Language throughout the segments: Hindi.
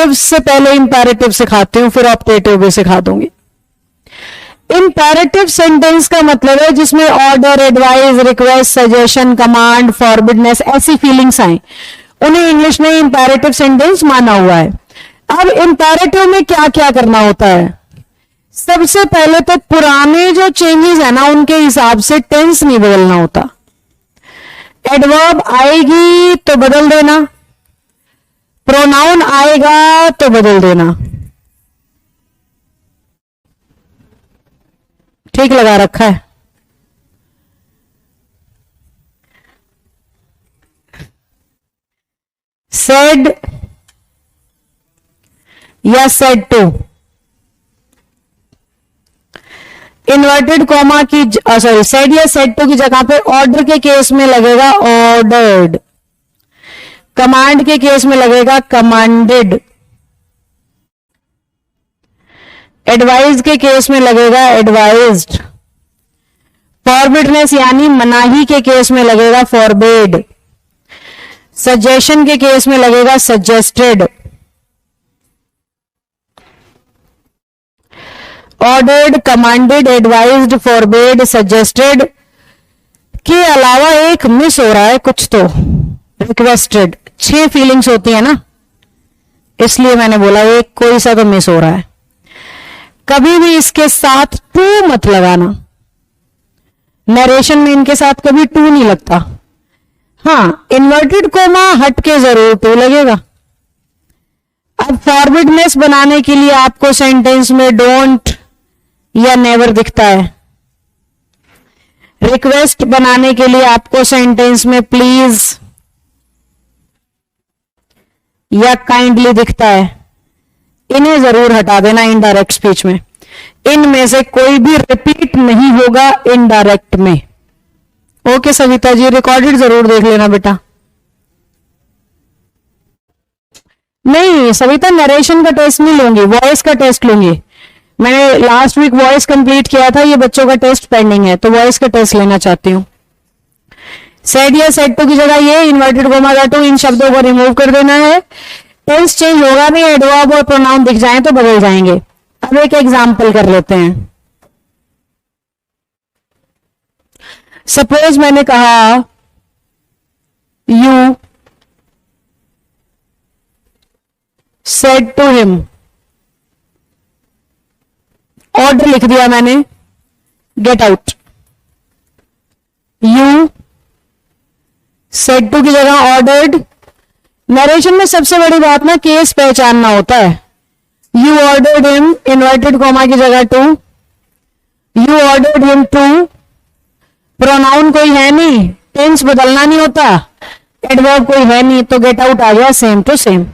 इम्पेरेटिव से पहले इम्पेरेटिव सिखाती हूं, फिर ऑप्टेटिव भी सिखा दूंगी। इम्पेरेटिव सेंटेंस का मतलब है जिसमें order, advice, request, suggestion, command, forbiddance ऐसी फीलिंग्स आए, उन्हें इंग्लिश में इम्पेरेटिव सेंटेंस माना हुआ है। अब इम्पेरेटिव में क्या क्या करना होता है? सबसे पहले तो पुराने जो चेंजेस है ना उनके हिसाब से टेंस नहीं बदलना होता। एडवर्ब आएगी तो बदल देना, प्रोनाउन आएगा तो बदल देना। ठीक लगा रखा है? सेड या सेड टू, इन्वर्टेड कॉमा की सॉरी सेड या सेड टू की जगह पे ऑर्डर के केस में लगेगा ऑर्डर्ड, कमांड के केस में लगेगा कमांडेड, एडवाइज के केस में लगेगा एडवाइज्ड, फॉरबिडनेस यानी मनाही के केस में लगेगा फॉरबेड, सजेशन के केस में लगेगा suggested, ordered, commanded, advised, forbade, suggested के अलावा एक मिस हो रहा है कुछ तो, रिक्वेस्टेड। 6 फीलिंग्स होती है ना, इसलिए मैंने बोला एक कोई सा तो मिस हो रहा है। कभी भी इसके साथ टू मत लगाना, नरेशन में इनके साथ कभी टू नहीं लगता। हाँ, इन्वर्टेड कोमा हट के जरूर टू लगेगा। अब फॉरबिडनेस बनाने के लिए आपको सेंटेंस में डोंट या नेवर दिखता है। रिक्वेस्ट बनाने के लिए आपको सेंटेंस में प्लीज या काइंडली दिखता है। इन्हें जरूर हटा देना इनडायरेक्ट स्पीच में। इनमें से कोई भी रिपीट नहीं होगा इनडायरेक्ट में। ओके सविता जी, रिकॉर्डेड जरूर देख लेना बेटा। नहीं सविता, नरेशन का टेस्ट नहीं लूंगी, वॉइस का टेस्ट लूंगी। मैंने लास्ट वीक वॉइस कंप्लीट किया था, ये बच्चों का टेस्ट पेंडिंग है, तो वॉइस का टेस्ट लेना चाहती हूँ। सेड या सेड टू की जगह ये इन्वर्टेड कोमा का टू, इन शब्दों को रिमूव कर देना है। टेंस चेंज होगा नहीं, एडवर्ब और प्रोनाउन दिख जाएं तो बदल जाएंगे। अब एक एग्जाम्पल कर लेते हैं। सपोज मैंने कहा you said to him, order लिख दिया मैंने, get out. You said to की जगह ऑर्डर्ड। नरेशन में सबसे बड़ी बात ना केस पहचानना होता है। You ordered him, inverted comma की जगह to, you ordered him to, pronoun कोई है नहीं, टेंस बदलना नहीं होता, एडवर्ब कोई है नहीं, तो गेट आउट आ गया सेम टू सेम।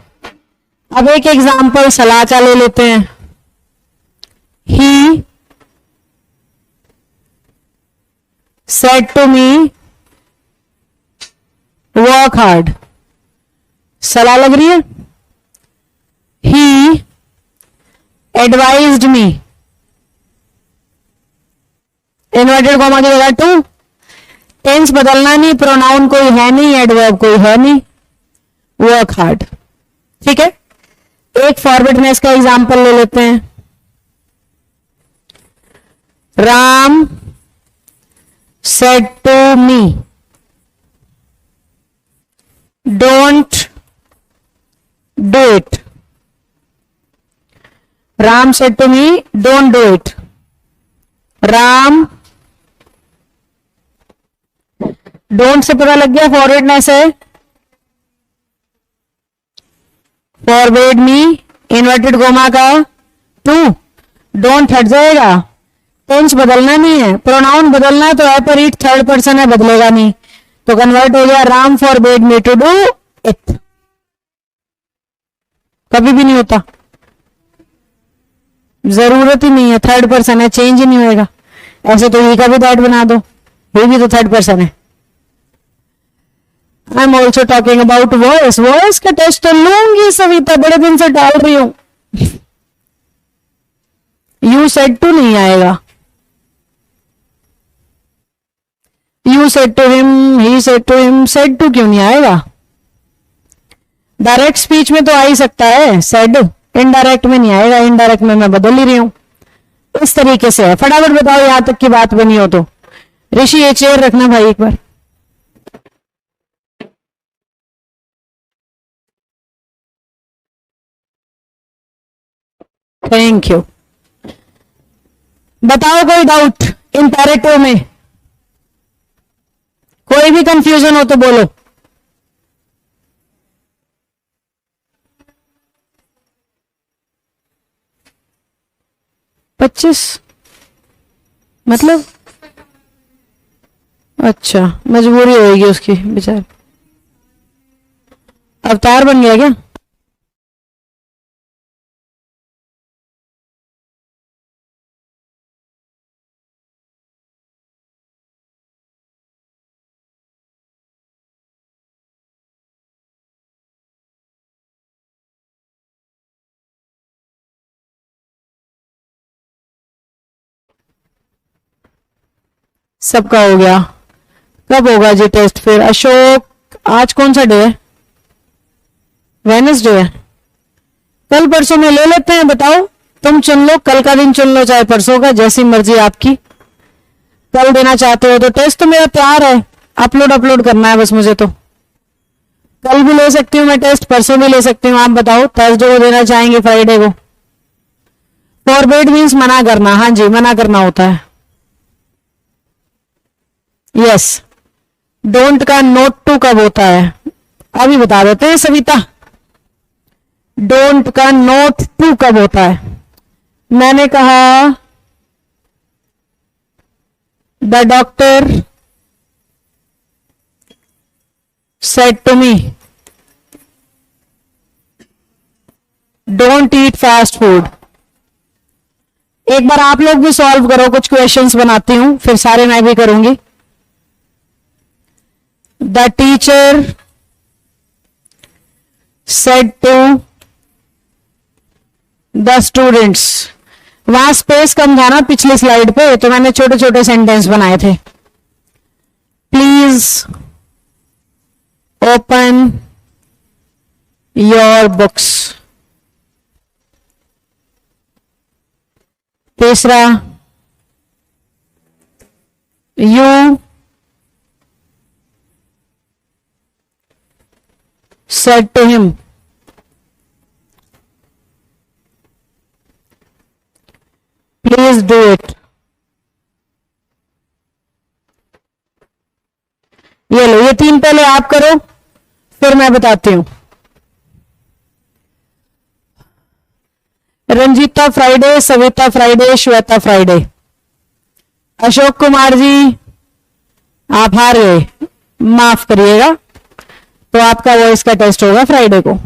अब एक एग्जाम्पल सलाह का ले लेते हैं। He said to me work hard, सलाह लग रही है। He advised me, inverted comma की जगह टू, टेंस बदलना नहीं, प्रोनाउन कोई है नहीं, एडवर्ब कोई है नहीं, वर्क हार्ड। ठीक है, एक फॉरवर्डनेस का एग्जांपल ले लेते हैं। Ram said to me don't do it. Ram said to me don't do it. Ram, don't से पता लग गया फॉरवर्डनेस है। फॉरवर्ड मी, इन्वर्टेड कोमा का टू, डोंट हट जाएगा, टेंस बदलना नहीं है, प्रोनाउन बदलना है तो है, पर इट थर्ड पर्सन है, बदलेगा नहीं, तो कन्वर्ट हो गया Ram forbade me to do it. कभी भी नहीं होता, जरूरत ही नहीं है, थर्ड पर्सन है, चेंज ही नहीं होगा। ऐसे तो ही का भी दैट बना दो, ये भी तो थर्ड पर्सन है। I am also talking about voice. Voice का टेस्ट तो लूंगी सविता, बड़े दिन से डाल रही हूं। यू सेड टू नहीं आएगा, you said to him, he said to him, said to क्यों नहीं आएगा। डायरेक्ट स्पीच में तो आ ही सकता है सेड, इनडायरेक्ट में नहीं आएगा, इनडायरेक्ट में मैं बदल ही रही हूं। इस तरीके से है। फटाफट बताओ यहां तक की बात बनी हो तो। ऋषि ये चेयर रखना भाई एक बार। Thank you. बताओ कोई डाउट इंपैरेटिव में, कोई भी कंफ्यूजन हो तो बोलो। पच्चीस मतलब? अच्छा, मजबूरी होगी उसकी बेचारे। अवतार बन गया क्या? सबका हो गया। कब होगा जी टेस्ट फिर? अशोक, आज कौन सा डे है? वेडनेसडे है। कल परसों में ले लेते हैं, बताओ। तुम चुन लो, कल का दिन चुन लो चाहे परसों का, जैसी मर्जी आपकी। कल देना चाहते हो तो टेस्ट तो मेरा तैयार है, अपलोड अपलोड करना है बस मुझे तो। कल भी ले सकती हूँ मैं टेस्ट, परसों भी ले सकती हूँ। आप बताओ थर्सडे को देना चाहेंगे, फ्राइडे को? फॉरबिड मीन्स मना करना। हाँ जी, मना करना होता है। यस। डोंट का नोट टू कब होता है? अभी बता देते हैं सविता। डोंट का नोट टू कब होता है? मैंने कहा the doctor said to me don't eat fast food. एक बार आप लोग भी सॉल्व करो, कुछ क्वेश्चंस बनाती हूं, फिर सारे मैं भी करूंगी। The teacher said to the students. वहां स्पेस कम था ना पिछली स्लाइड पे, तो मैंने छोटे छोटे सेंटेंस बनाए थे। Please open your books. तीसरा, you said to him please do it। ये लो, ये तीन पहले आप करो, फिर मैं बताती हूं। Ranjita Friday, Savita Friday, Shweta Friday. Ashok Kumar ji आप हार गए, माफ करिएगा। तो आपका वॉइस का टेस्ट होगा फ्राइडे को।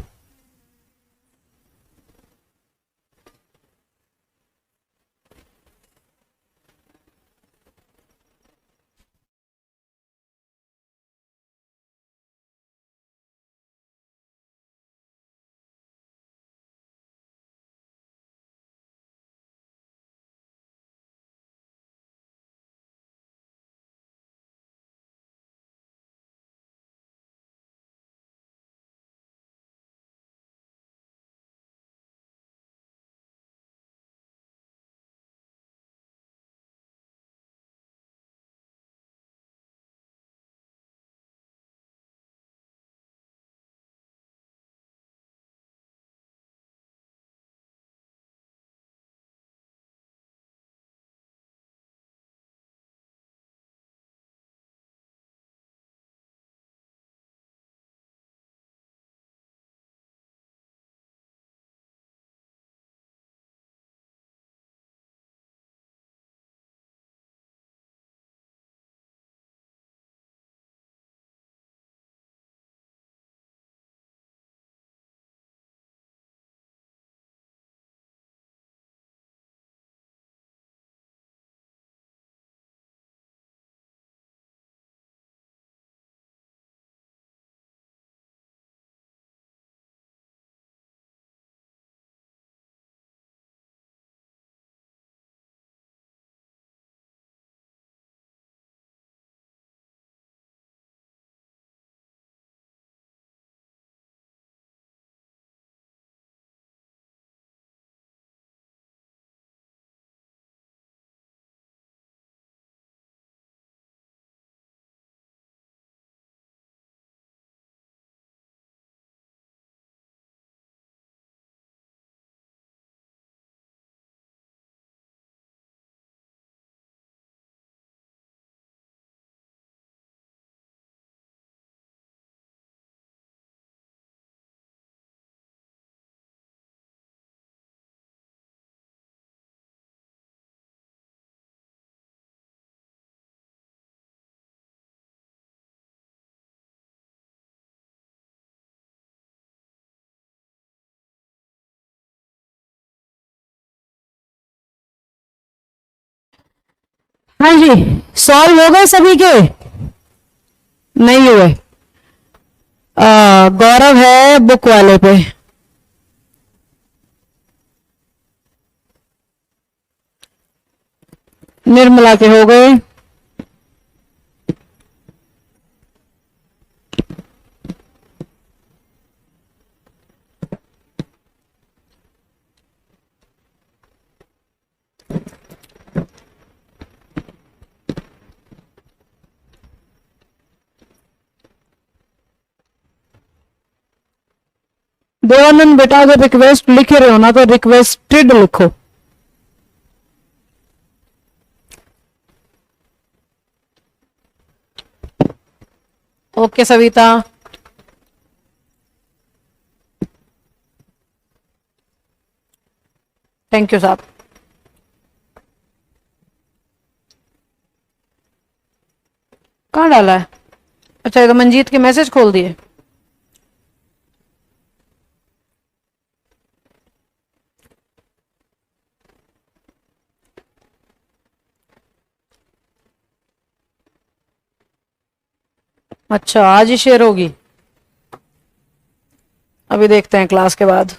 हाँ जी, सॉल्व हो गए सभी के? नहीं हुए? गौरव है बुक वाले पे। निर्मला के हो गए। देवानंद बेटा, अगर रिक्वेस्ट लिख रहे हो ना तो रिक्वेस्टेड लिखो। ओके सविता। थैंक यू साहब। कहाँ डाला है? अच्छा, ये तो मंजीत के मैसेज खोल दिए। अच्छा, आज ही शेयर होगी? अभी देखते हैं क्लास के बाद।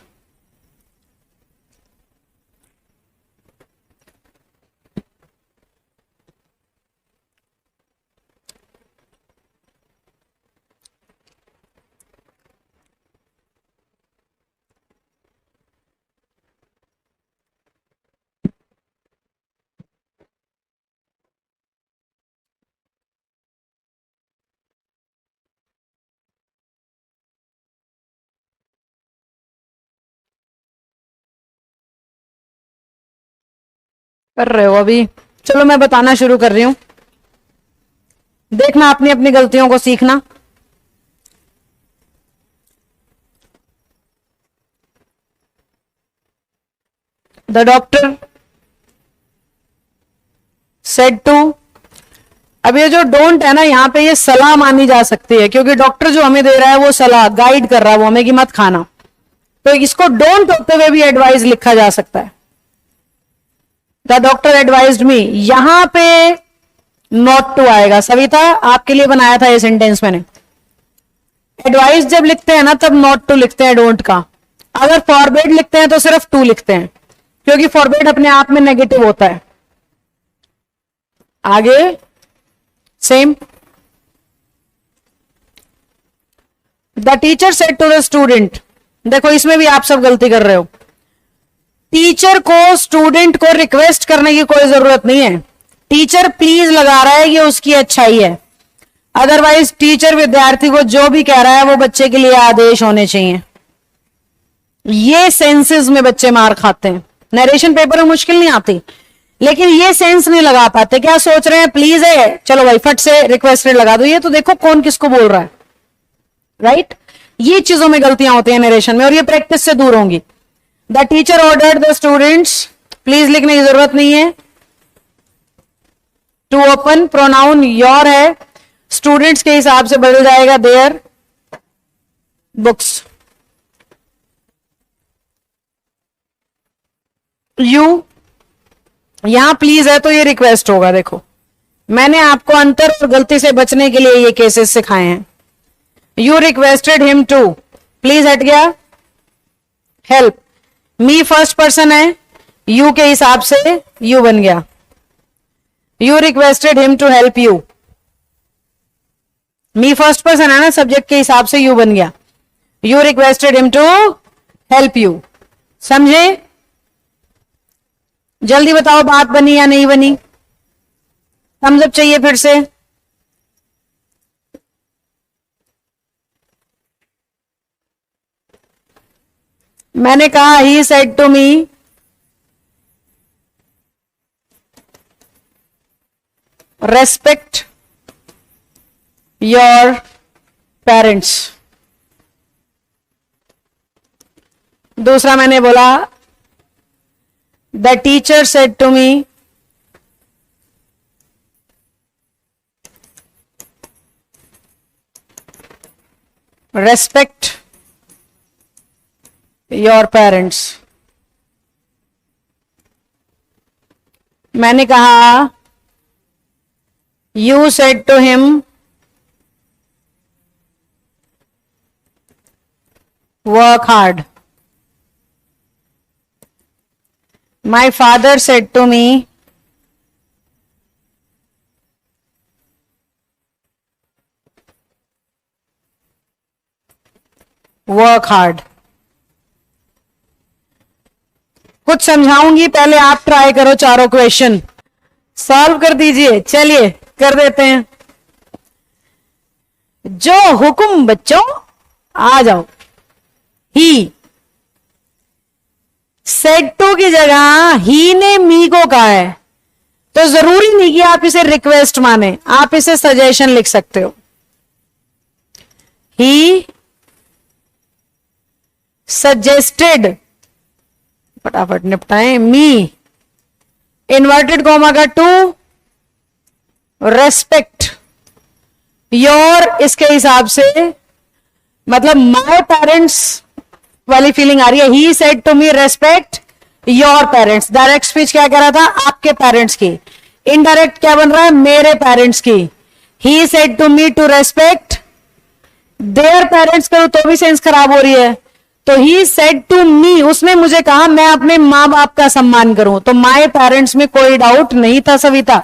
कर रहे हो अभी? चलो मैं बताना शुरू कर रही हूं, देखना अपनी अपनी गलतियों को सीखना। द डॉक्टर सेड टू, अब ये जो डोंट है ना, यहां पे ये सलाह मानी जा सकती है, क्योंकि डॉक्टर जो हमें दे रहा है वो सलाह गाइड कर रहा है वो हमें कि मत खाना, तो इसको डोंट होते हुए भी एडवाइस लिखा जा सकता है। द डॉक्टर एडवाइज्ड मी, यहां पे नॉट टू आएगा। सविता, आपके लिए बनाया था ये सेंटेंस मैंने। एडवाइस जब लिखते हैं ना तब नॉट टू लिखते हैं डोंट का। अगर फॉरबिड लिखते हैं तो सिर्फ टू लिखते हैं, क्योंकि फॉरबिड अपने आप में नेगेटिव होता है। आगे same, the teacher said to the student, देखो इसमें भी आप सब गलती कर रहे हो। टीचर को स्टूडेंट को रिक्वेस्ट करने की कोई जरूरत नहीं है। टीचर प्लीज लगा रहा है, ये उसकी अच्छाई है। अदरवाइज टीचर विद्यार्थी को जो भी कह रहा है वो बच्चे के लिए आदेश होने चाहिए। ये सेंसेस में बच्चे मार खाते हैं। नरेशन पेपर में मुश्किल नहीं आती, लेकिन ये सेंस नहीं लगा पाते। क्या सोच रहे हैं, प्लीज है, चलो भाई फट से रिक्वेस्टेड लगा दो। ये तो देखो कौन किसको बोल रहा है, राइट? ये चीजों में गलतियां होती हैं नरेशन में, और ये प्रैक्टिस से दूर होंगी। The teacher ordered the students, please लिखने की जरूरत नहीं है। टू ओपन, प्रोनाउन योर है, स्टूडेंट्स के हिसाब से बदल जाएगा देयर बुक्स। यू, यहां प्लीज है तो ये रिक्वेस्ट होगा। देखो मैंने आपको अंतर और गलती से बचने के लिए ये केसेस सिखाए हैं। You requested him to, please हट गया, हेल्प। मी फर्स्ट पर्सन है, यू के हिसाब से यू बन गया। You requested him to help you, me first person है ना, सब्जेक्ट के हिसाब से यू बन गया। You requested him to help you. समझे? जल्दी बताओ बात बनी या नहीं बनी? थम्स अप चाहिए फिर से। मैंने कहा he said to me respect your parents. दूसरा मैंने बोला the teacher said to me respect your parents. मैंने कहा You said to him, work hard. My father said to me, work hard. कुछ समझाऊंगी, पहले आप ट्राई करो चारों क्वेश्चन सॉल्व कर दीजिए। चलिए कर देते हैं। जो हुक्म बच्चों, आ जाओ। ही सेड टू की जगह ही ने मी को कहा है, तो जरूरी नहीं कि आप इसे रिक्वेस्ट माने, आप इसे सजेशन लिख सकते हो। ही सजेस्टेड, फटाफट निपटाएं, मी इन्वर्टेड कॉमा का टू रेस्पेक्ट योर, इसके हिसाब से मतलब माय पेरेंट्स वाली फीलिंग आ रही है। He said to me respect your parents. Direct speech क्या कह रहा था? आपके पेरेंट्स की। इनडायरेक्ट क्या बन रहा है? मेरे पेरेंट्स की। He said to me to respect their parents, करो तो भी सेंस खराब हो रही है। तो ही सेड टू मी, उसने मुझे कहा मैं अपने माँ बाप का सम्मान करूं। तो माय पेरेंट्स में कोई डाउट नहीं था सविता।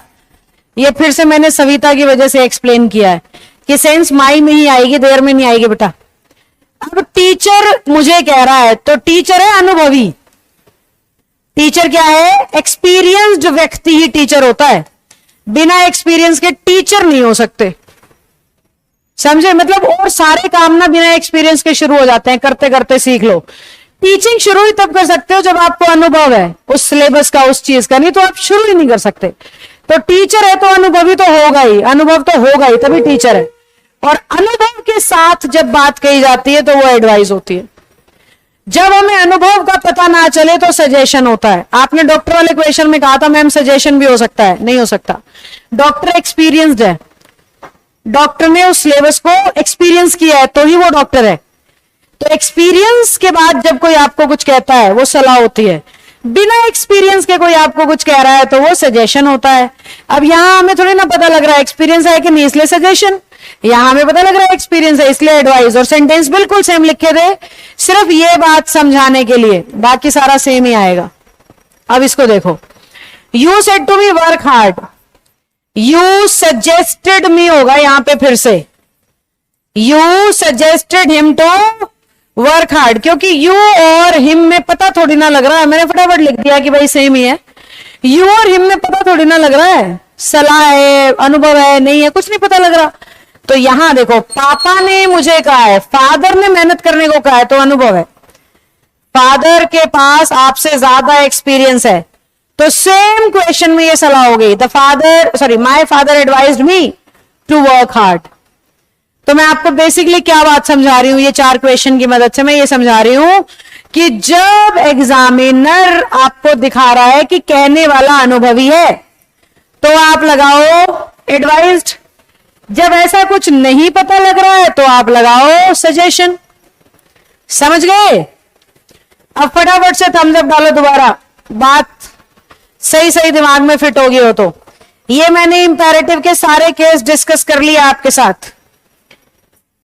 ये फिर से मैंने सविता की वजह से एक्सप्लेन किया है कि सेंस माई में ही आएगी, देर में नहीं आएगी बेटा। अब टीचर मुझे कह रहा है, तो टीचर है अनुभवी। टीचर क्या है? एक्सपीरियंस्ड व्यक्ति ही टीचर होता है, बिना एक्सपीरियंस के टीचर नहीं हो सकते। समझे? मतलब और सारे काम ना बिना एक्सपीरियंस के शुरू हो जाते हैं, करते करते सीख लो। टीचिंग शुरू ही तब कर सकते हो जब आपको अनुभव है उस सिलेबस का, उस चीज का, नहीं तो आप शुरू ही नहीं कर सकते। तो टीचर है तो अनुभवी तो होगा ही, अनुभव तो होगा ही, तभी टीचर है। और अनुभव के साथ जब बात कही जाती है तो वो एडवाइस होती है। जब हमें अनुभव का पता ना चले तो सजेशन होता है। आपने डॉक्टर वाले क्वेश्चन में कहा था मैम सजेशन भी हो सकता है, नहीं हो सकता। डॉक्टर एक्सपीरियंस्ड है, डॉक्टर ने उस सिलेबस को एक्सपीरियंस किया है तो ही वो डॉक्टर है। तो एक्सपीरियंस के बाद जब कोई आपको कुछ कहता है वो सलाह होती है। बिना एक्सपीरियंस के कोई आपको कुछ कह रहा है तो वो सजेशन होता है। अब यहां हमें थोड़ी ना पता लग रहा है एक्सपीरियंस है कि नहीं, इसलिए सजेशन। यहां हमें पता लग रहा है एक्सपीरियंस है, इसलिए एडवाइस। और सेंटेंस बिल्कुल सेम लिखे थे, सिर्फ ये बात समझाने के लिए, बाकी सारा सेम ही आएगा। अब इसको देखो, you said to me work hard, you suggested me होगा यहां पे फिर से। You suggested him to work hard, क्योंकि यू और हिम में पता थोड़ी ना लग रहा है। मैंने फटाफट लिख दिया कि भाई सेम ही है। यू और हिम में पता थोड़ी ना लग रहा है, सलाह है, अनुभव है, नहीं है, कुछ नहीं पता लग रहा। तो यहां देखो, पापा ने मुझे कहा है, फादर ने मेहनत करने को कहा है तो अनुभव है। फादर के पास आपसे ज्यादा एक्सपीरियंस है, तो सेम क्वेश्चन में ये सलाह हो गई। My father advised me to work hard. तो मैं आपको बेसिकली क्या बात समझा रही हूं, ये चार क्वेश्चन की मदद से मैं ये समझा रही हूं कि जब एग्जामिनर आपको दिखा रहा है कि कहने वाला अनुभवी है तो आप लगाओ एडवाइज्ड। जब ऐसा कुछ नहीं पता लग रहा है तो आप लगाओ सजेशन। समझ गए? अब फटाफट से थम्स अप डालो दोबारा, बात सही सही दिमाग में फिट होगी हो तो। ये मैंने इंपैरेटिव के सारे केस डिस्कस कर लिए आपके साथ।